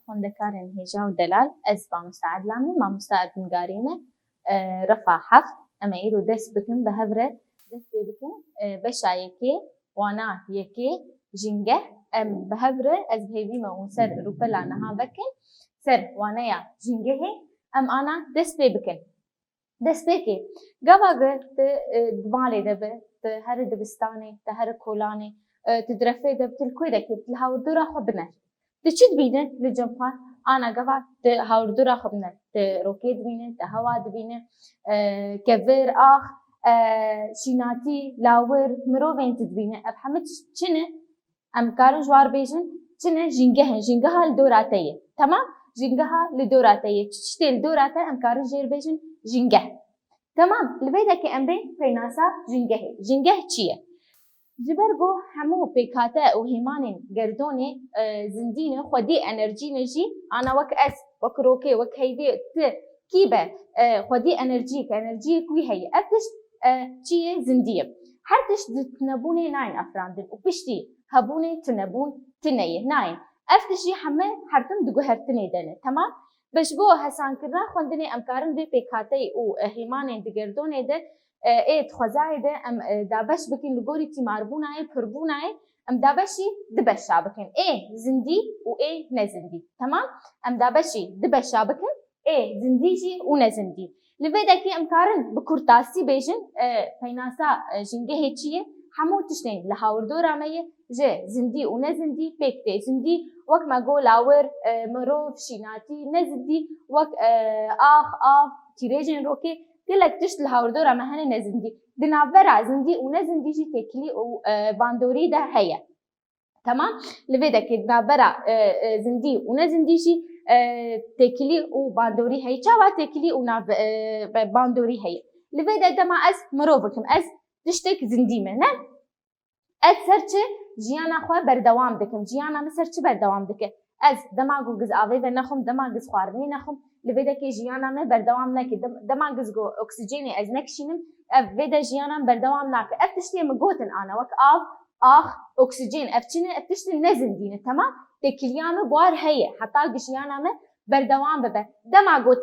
خوندەکارن هێژا و دەلال ئەس با مستعد لامە ما مستعد نگارینە رەفع حەفت ئەمە ئیرۆ دەست بکن بە هەورە دەست پێ بکن بەشا یەکێ وانا یەکێ ژینگە ئەم بە هەورە ئەس هێویمە و سەر ڕوپەلا نەها بکن سەر وانەیە ژینگەهێ ئەم ئانا دەست پێ بکن دەست پێکێ گاواگە دمالێ دەبێ هەرە دبستانێ هەرە کۆلانێ تدرفه ده بتل کوی ده که بتل هاوردورا خو بنر ده چی دبینه لجمعه آنا گوا ده هاوردورا خو بنر ده روکید بینه ده هوا دبینه کبر آخ شیناتی لاور مروین تدبینه اب همه چنه ام کارن جوار بیشن چنه جنگه ها لدوراتیه تمام جنگه ها لدوراتیه چی لدوراته ام کارن جیر بیشن جنگه تمام لبیده که ام بین پیناسا جنگه چیه جبرگو همو پیکاته و هیمانین گردونه زندینه خودی انرژی نجی آنا وک اس وک روکه وک هیده ت کیبه خودی انرژی کوی هی افتش چیه زندیه هر تش تنبونه ناین افراندن و پشتی هبونه تنبون تنیه ناین افتشی همه هرتم دگو هرتنه دنه تمام بش بو حسان کردن خوندنی امکارن ده پیکاته و هیمانین گردونه ده ايت خزايده ام دابش بكين لغوري تي ماربوناي پربوناي ام دابشي دبشا بكين اي زندي و اي نزندي تمام ام دابشي دبشا بكين اي زنديجي و نزندي لبدكي ام كارن بكورتاسي بيجن فيناسا جنگه هيچيه همو تشتين لهاوردورا ميه جه زندي و نزندي بكتي زندي وك ما گو لاور مروف شيناتي نزندي وك اخ تيريجن روكي دلك تشت الهاوردورا مهنه نزندي دنابرا زندي و نزندي جي تكلي و باندوري ده هي تمام لبدا كي دنابرا زندي و نزندي جي تكلي و باندوري هي چاوا تكلي و باندوري هي لبدا دما از مروبكم از تشتك زندي منه از سرچه جيانا خو بردوام دكم جيانا مسرچه بردوام دكه از دماغو گز آوی و نخم دماغز خواردنی نخم لبیده که جیانم بردوام نکی دماغز گو اکسیژنی از نکشینم لبیده جیانم بردوام نکی افتشتی مگوتن آنا وک آخ اکسیژن افتشینه افتشتی نزندینه تمام تکلیام بوار هیه حتی جیانم بردوام ببه دماغو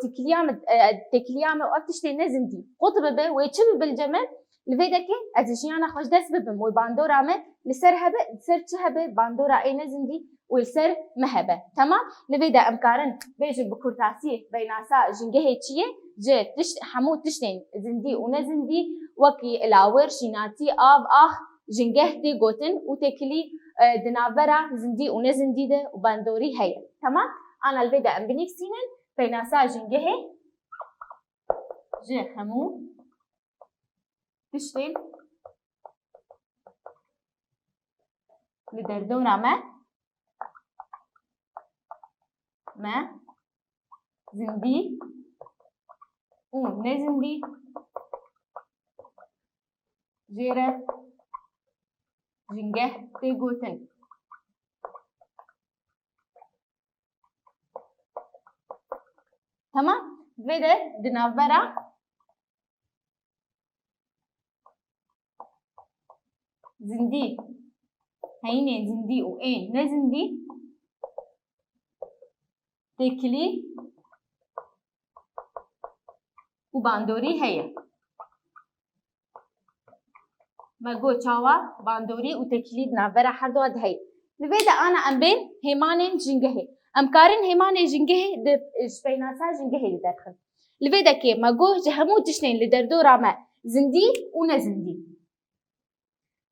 تکلیام افتشتی نزندی قطب ببه و چه بالجمل لبیده که از جیانا خوش دست ببم و باندورامه لسر هبه سر چه هبه باندورا ای نزندی والسر مهبه تمام لبيدا امكارن بيجي بكورتاسي بيناسا جنگه چيه جه تش حمو تشتين زندي و نزندي وكي الاور شيناتي اخ جنگه دي گوتن و تكلي دنابرا زندي و نزندي ده و باندوري هي تمام انا لبيدا ام بنفسينن بيناسا جنگه جه حمو تشتين لدردورا ما زندي و نزندي جيرة جنگه تيگوتن تمام بده دنابرا زندي هيني زندي و ايه نزندي تکلی و باندوری هيا مگو چاوا باندوری و تکلی نابرا هر دو هي لبيدا انا ام بين هيمانين جنگه امكارن هيمانين جنگه د شپيناسا جنگه ددخل لبيدا كي مگو جهمو تشنين لدردورا ما زندي و نزندي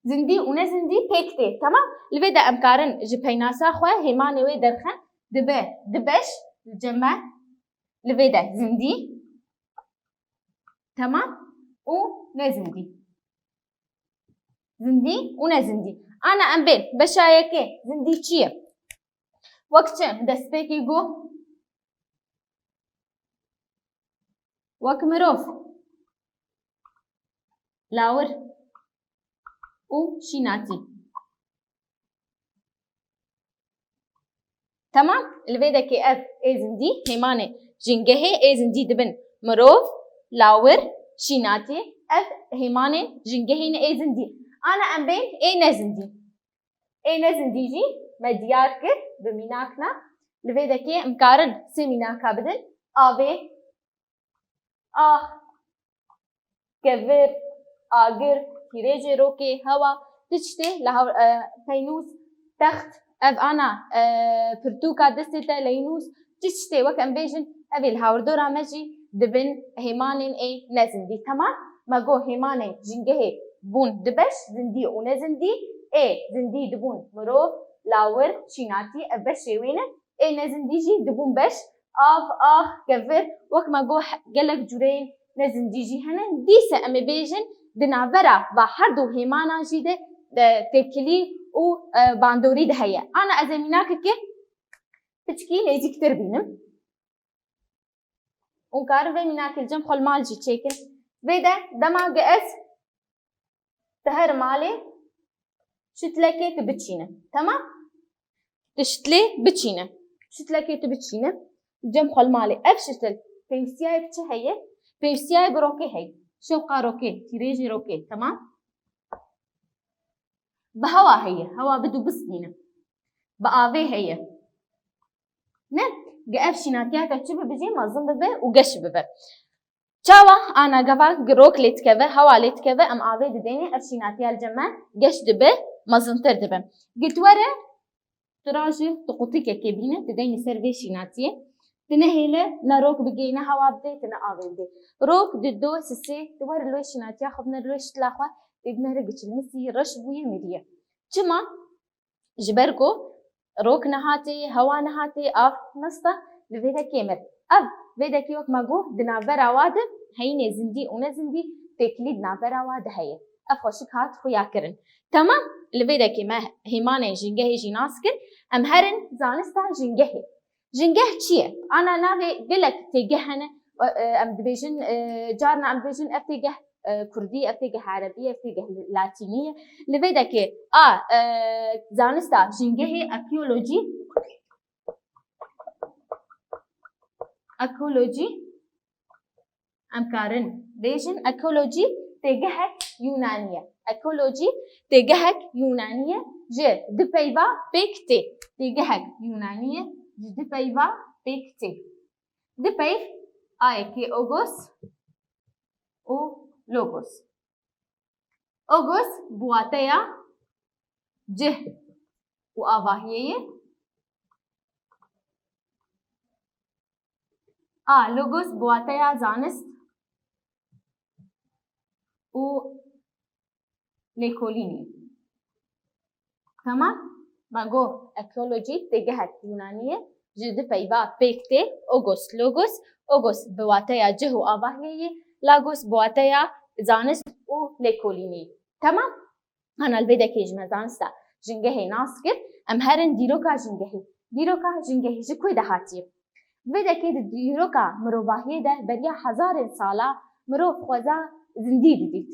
زندي و نزندي پکته تمام لبيدا امكارن جپيناسا خو هيماني وي درخن دبش الجمع لبيدا زندي تمام و نزندي زندي و نزندي انا ام بين بشايكي زندي چيه وقت دست بيكي گو وك مروف لاور و شيناتي تمام الفيدا كي اف ايزندي هيمانه جنگه ايزندي دبن مروف لاور شيناتي اف هيمانه جنگه ايزندي انا ام بين اي نزندي جي مديار كر بميناكنا لبيدكي مكارن سمينا كابدن آوي كفر آجر كيريجي روكي هوا تشتي لها فينوس تخت اف انا برتوكا دستة لينوس تشتي وكم بيجن ابي الهاوردورا مجي دبن هيمانين اي نزندي تمام ما جو هيمانين جنجه بون دبش زندي ونزندي اي زندي دبون مرو لاور شيناتي ابشي وينه اي نزندي جي دبون بش كفر وك ما جو قالك جورين نزندي جي هنا ديسه امي بيجن دنافرا وحردو هيمانا جيده تكلي و باندوري دهيا انا ازميناك كي تشكي ليجي كتير بينم ونكارفه مناك الجم خل مالجي تشيكن بيدا دما قاس تهر مالي شتلكي تبتشينه تمام تشتلي بتشينه شتلكي تبتشينه جم خل مالي افشتل بيسياي بتش هي بيسياي بروكي هي شوقا روكي تيريجي روكي تمام بهوا هي هوا بدو بسنينه بآوي هي نه قاف شيناتيا كتشبه بجي مازن ببه وقش ببه چاوا انا قفا روك ليت كبه هوا ليت كبه ام آوي دديني اف شيناتيا الجمع قش دبه مازنتر دبه قلت ورا تراجي تقطيك كبينه تديني سيرفي شيناتيا تنهيله نروك بجينا هوا بدي تنا آوي بدي روك ددو سسي تور لوي شيناتيا خبنا لوي شتلاخوا ابن رجش المسي رش بويا مديا چما جبركو روك نهاتي هوا نهاتي اف نستا لفيدا كيمر اب فيدا كيوك ماغو دنافرا واد هيني زندي ونزندي تكليد نافرا واد هي اف خوشك هات خويا كرن تمام لفيدا كيما هيماني جنجه جيناسكن ام هرن زانستا جنجه چيه انا نافي قلك تيجهنا ام دبيجن جارنا ام دبيجن افتيجه كردي افتيجه عربيه افتيجه لاتينيه لفيدا كي زانستا جنجه اكولوجي امكارن بيجن اكولوجي تيجهك يونانيه اكولوجي تيجهك يونانيه ج دبيبا بيكتي تيجهك يونانيه ج دبيبا بيكتي دبيب كي اوغوس او لوغوس اوغوس بواتيا جه وآواهيه لوغوس بواتيا زانست و ليكوليني تمام ماغو اكولوجي تجهت يونانية جد بيبا بيكتي اوغوس لوغوس اوغوس بواتيا جه وآواهيه لاغوس بواتيا زانست و ليكوليني تمام انا البيدا كيجمع زانستا جنجهي ناسكر ام هرن ديروكا جنجهي جكوي دهاتي بيدا كيد ديروكا مروباهيه ده بريا 1000 سالا مروف خوزا زندي ديت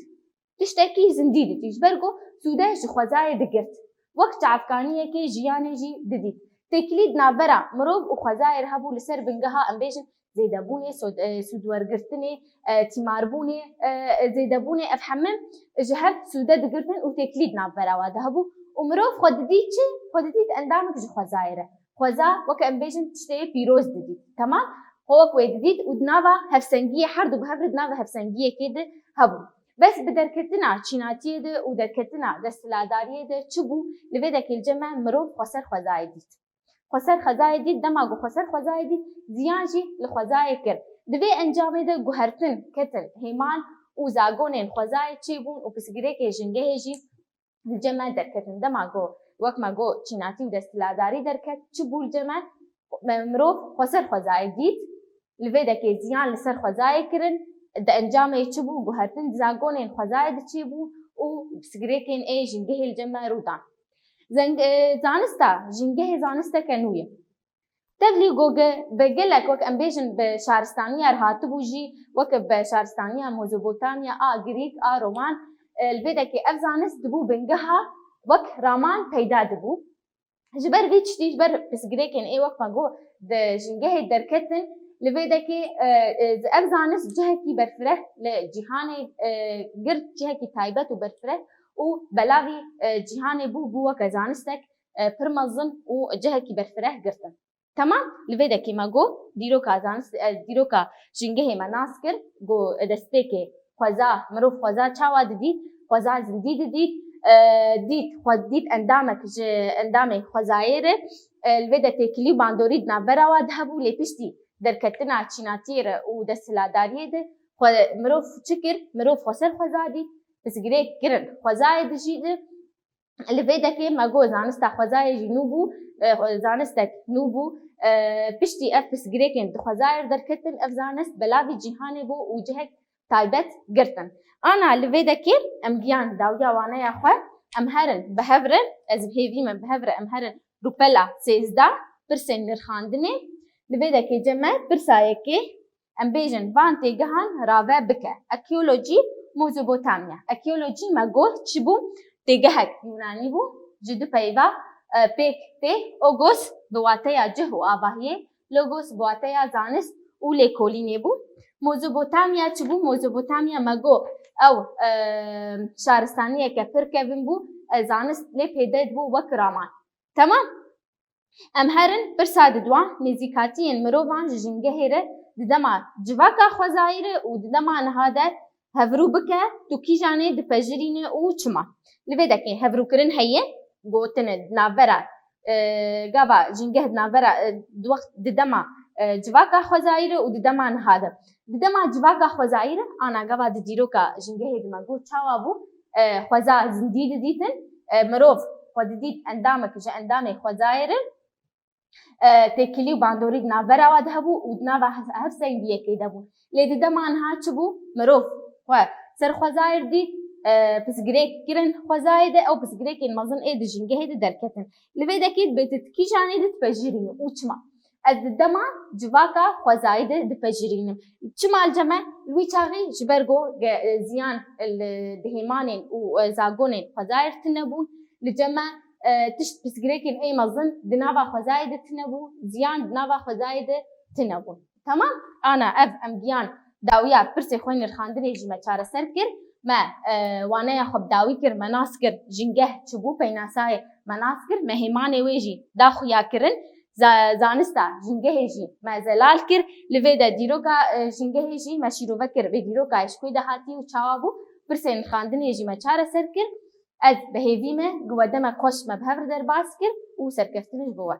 تشتكي زندي ديت جبرقو سوداش خوزاي دقرت وقت عفكانيه كي جياني جي ديت تكليد نابرا مروب وخوزاي رهبو لسر بنجها ام بيجن زيدابوني سود ورقرتني تيماربوني زيدابوني افحمم جهب سودا دقرتن وتكليد نابرا وادهبو ومروف خدديت اندامك جو خوزايره خوزا وك ام بيجن تشتي بيروز ديت تمام هو كوي ديت ودنافا هفسنجيه حرد وبهبرد نافا هفسنجيه كده هبو بس بدركتنا تشيناتيه ده ودركتنا دستلاداريه ده تشبو لبدك الجمع مروف خسر خوزاي ديت خسر خزاي ديت دماغو خسر خزاي ديت زيانجي لخزاي كر دبي انجامي ده جوهرتن كتن هيمان وزاغونين خزاي تشيبون وبسجريك جنجهجي الجمع دركتن دماغو وقت ما جو چیناتی و دستلاداری درکت چبول جمع مروف خسر خزای دید لویده که زیان لسر خزای کرن ده انجامه چبو گوهرتن زاگونین خزای ده چیبو و بسگریکین ای جنگه الجمع رودان زانستا جنگه زانستا کنویه تبلی گوگه بگلک وک امبیجن به شهرستانی ارهاتو بوجی وک به شهرستانی موزوبوتامیا گریک رومان الویده که اف زانست دبو بنگها وك رامان پیدا دبو جبر ویچ تیج بر بسگریکن ای وقت ما جو ده جنگه درکتن لبیده که اف زانست جهه کی برفره لجهان گرد جهه کی تایبت و برفره و بلاوی جهان بو وک زانستک پرمزن و جهه کی برفره گرتن تمام لویده که ما گو دیروکا زانست دیروکا جنگه ما ناسکر گو دسته که خوزا مروف خوزا چاوا دید خوزا زندی دید خود دید اندامه خوزایره لویده تکلی باندورید نبرا و دهبو لیپشتی در کتنا چیناتیر و دستلاداریه ده مروف چکر مروف خسر خوزا دید بس گریه کرن خوزای دجیده لویده که ما گو زانستا خوزای جنوبو زانستك نوبو بشتي اف بس جريكن دخوزاير دركتن اف زانست بلاوي جيهاني بو وجهك تايبت قرتن انا لفيدكي ام جيان داويا وانا يا خو ام هرن بهفرن از بهيفي من بهفر ام هرن روبلا سيزدا برسن نرخاندني لفيدكي جمع برسايكي ام بيجن فانتي جهان راوه بكه اكيولوجي موزوبوتاميا اكيولوجي ماغو تشبو تيجهك يوناني بو جدو بيبا پیک ته اوگوس بواتیا جه و آواهیه لوگوس بواتیا زانست او لیکولینه بو موزوبوتامیا چه بو موزوبوتامیا مگو او شهرستانیه که پر کبن بو زانست لی پیدید بو وکرامان تمام ام هرن برساد دوان نزیکاتین مروان جنگه هره ددما جواکا خوزایره و ددما نهادر هفرو بکه تو کی جانه دپجرینه او چما لویده که هفرو کرن هیه گوتن ناورا گاوا جنگه ناورا دوخت ددما جواکا خوزایره و ددما نهاده ددما جواکا خوزایره آنا گاوا دیروکا جنگه دما گو چاوا بو خوزا زندید دیتن مروف خود دید اندامه که اندامه خوزایره تکلی و باندورید ناورا و دهبو و دناوا هف سنگیه که دهبو لی ددما نها چبو مروف سر خوزایر دید بس جريك كرن خوزايده او بس جريك المظن ايه دجنجه هيدا دركتن لبيدا كيد بتتكي جاني دتفجرين وچما الدما جواكا خوزايده دتفجرين چما الجمع لوي چاغي جبرغو زيان الدهيمانين وزاغونين خوزاير تنبون لجمع تشت بس جريك اي مظن دنابا خوزايده تنبون زيان دنابا خوزايده تنبون تمام انا اب امبيان داويا برسي خوين الخاندري جمع چاره سر كر ما وانا خب داوی کر مناس کر جنگه چبو پیناسای مناس کر مهمانه ویجی داخو یا کرن زانستا جنگه جی ما زلال کر لویدا دیروکا جنگه جی ما شیرو وکر و دیروکا اشکوی دهاتی و چاوابو برسین خاندن جی ما چاره سر کر از بهیوی ما گودما کوش ما بهور در باس کر و سرکفتنش بوا